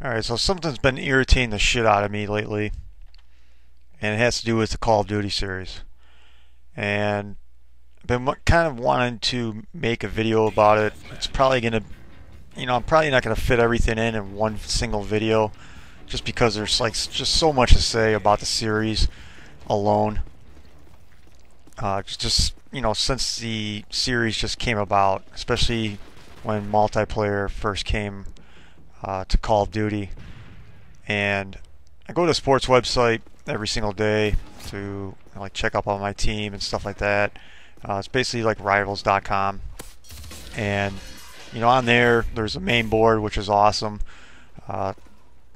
Alright, so something's been irritating the shit out of me lately, and it has to do with the Call of Duty series. And I've been kind of wanting to make a video about it. It's probably going to, I'm probably not going to fit everything in one single video, just because there's like just so much to say about the series alone. Since the series just came about, especially when multiplayer first came to Call of Duty, and I go to a sports website every single day to check up on my team and stuff like that. It's basically like rivals.com, and on there's a main board, which is awesome.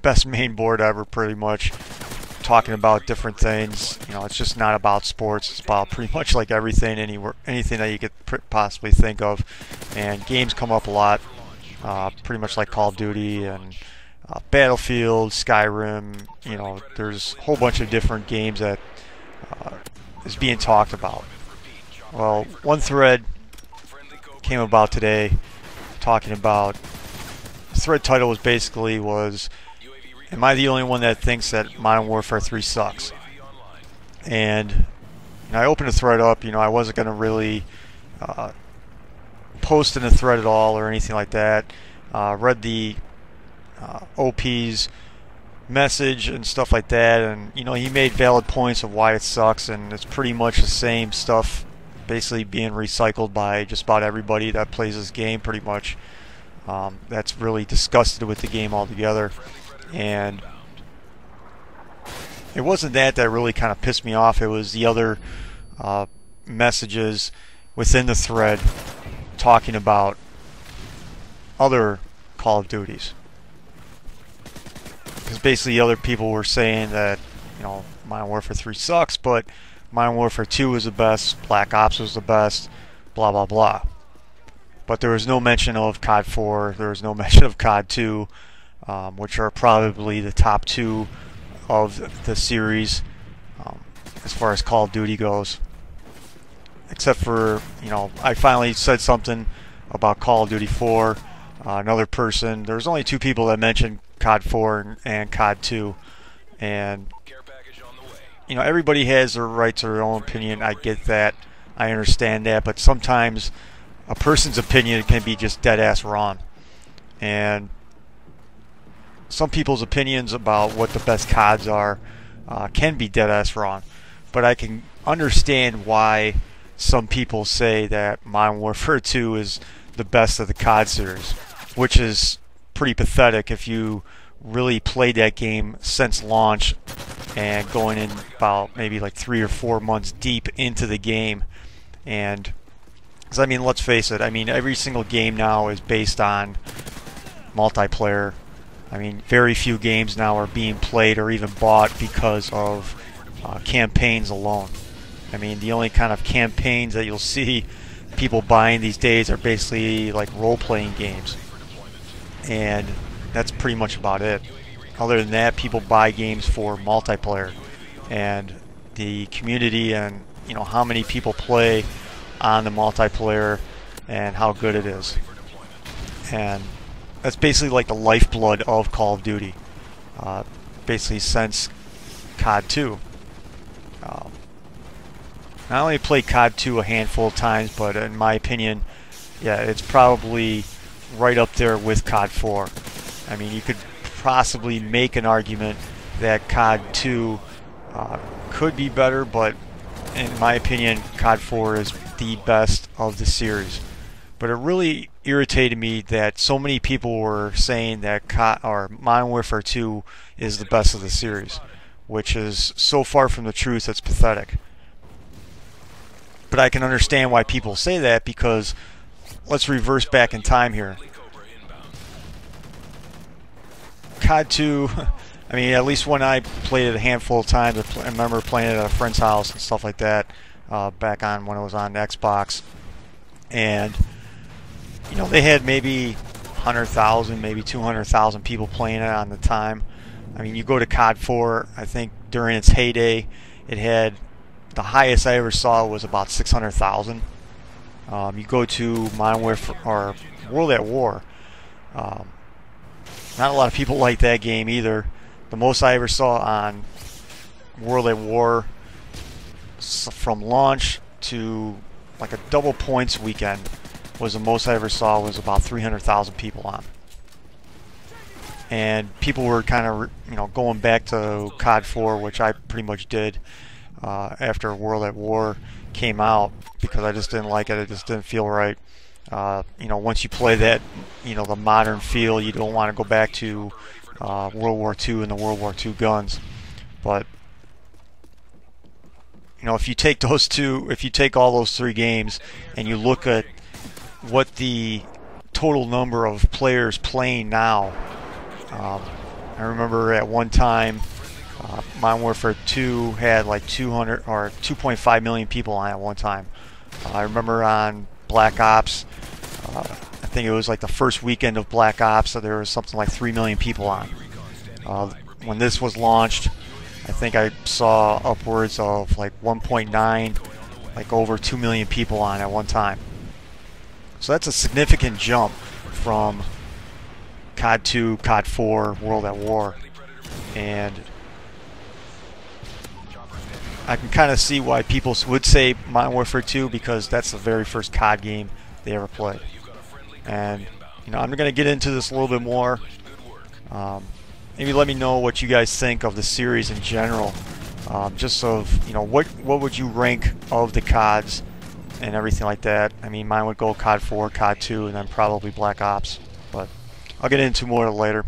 Best main board ever, pretty much, talking about different things. It's just not about sports, it's about pretty much like everything, anything that you could possibly think of, and games come up a lot. Pretty much like Call of Duty and Battlefield, Skyrim. There's a whole bunch of different games that is being talked about. Well, one thread came about today talking about, the thread title was am I the only one that thinks that Modern Warfare 3 sucks? And I opened the thread up. I wasn't going to really post in the thread at all or anything like that. Read the OP's message and stuff like that, and he made valid points of why it sucks, and it's pretty much the same stuff basically being recycled by just about everybody that plays this game, pretty much. That's really disgusted with the game altogether. And it wasn't that really kind of pissed me off. It was the other messages within the thread talking about other Call of Duties, because basically other people were saying that Modern Warfare 3 sucks, but Modern Warfare 2 was the best, Black Ops was the best, blah blah blah. But there was no mention of COD 4, there was no mention of COD 2, which are probably the top two of the series as far as Call of Duty goes. Except for, I finally said something about Call of Duty 4. Another person, there's only two people that mentioned COD 4 and COD 2. And, everybody has their right to their own opinion. I get that. I understand that. But sometimes a person's opinion can be just dead-ass wrong. And some people's opinions about what the best CODs are can be dead-ass wrong. But I can understand why some people say that Modern Warfare 2 is the best of the COD series, which is pretty pathetic if you really played that game since launch and going in about maybe like 3 or 4 months deep into the game. And because let's face it, every single game now is based on multiplayer. Very few games now are being played or even bought because of campaigns alone. The only kind of campaigns that you'll see people buying these days are basically like role-playing games, and that's pretty much about it. Other than that, people buy games for multiplayer and the community, and how many people play on the multiplayer and how good it is. And that's basically like the lifeblood of Call of Duty, basically since COD 2. I only played COD 2 a handful of times, but in my opinion, yeah, it's probably right up there with COD 4. You could possibly make an argument that COD 2 could be better, but in my opinion, COD 4 is the best of the series. But it really irritated me that so many people were saying that Modern Warfare 2 is the best of the series, which is so far from the truth, it's pathetic. But I can understand why people say that, because let's reverse back in time here. COD 2, at least when I played it a handful of times, I remember playing it at a friend's house and stuff like that, back on when it was on Xbox. And, they had maybe 100,000, maybe 200,000 people playing it on the time. You go to COD 4, I think during its heyday, it had the highest I ever saw was about 600,000. You go to Modern Warfare or World at War. Not a lot of people like that game either. The most I ever saw on World at War from launch to like a double points weekend was the most I ever saw, was about 300,000 people on. And people were kind of, going back to COD 4, which I pretty much did after World at War came out, because I just didn't like it. It just didn't feel right. Once you play that, the modern feel, you don't want to go back to World War II and the World War II guns. But if you take all those three games and you look at what the total number of players playing now, I remember at one time Modern Warfare 2 had like 200 or 2.5 million people on it at one time. I remember on Black Ops, I think it was like the first weekend of Black Ops, so there was something like 3 million people on. When this was launched, I think I saw upwards of like 1.9, like over 2 million people on at one time. So that's a significant jump from COD 2, COD 4, World at War. And I can kind of see why people would say Modern Warfare 2, because that's the very first COD game they ever played. And I'm going to get into this a little bit more. Maybe let me know what you guys think of the series in general. Just of what would you rank of the CODs and everything like that. I mean, mine would go COD 4, COD 2, and then probably Black Ops. But I'll get into more later.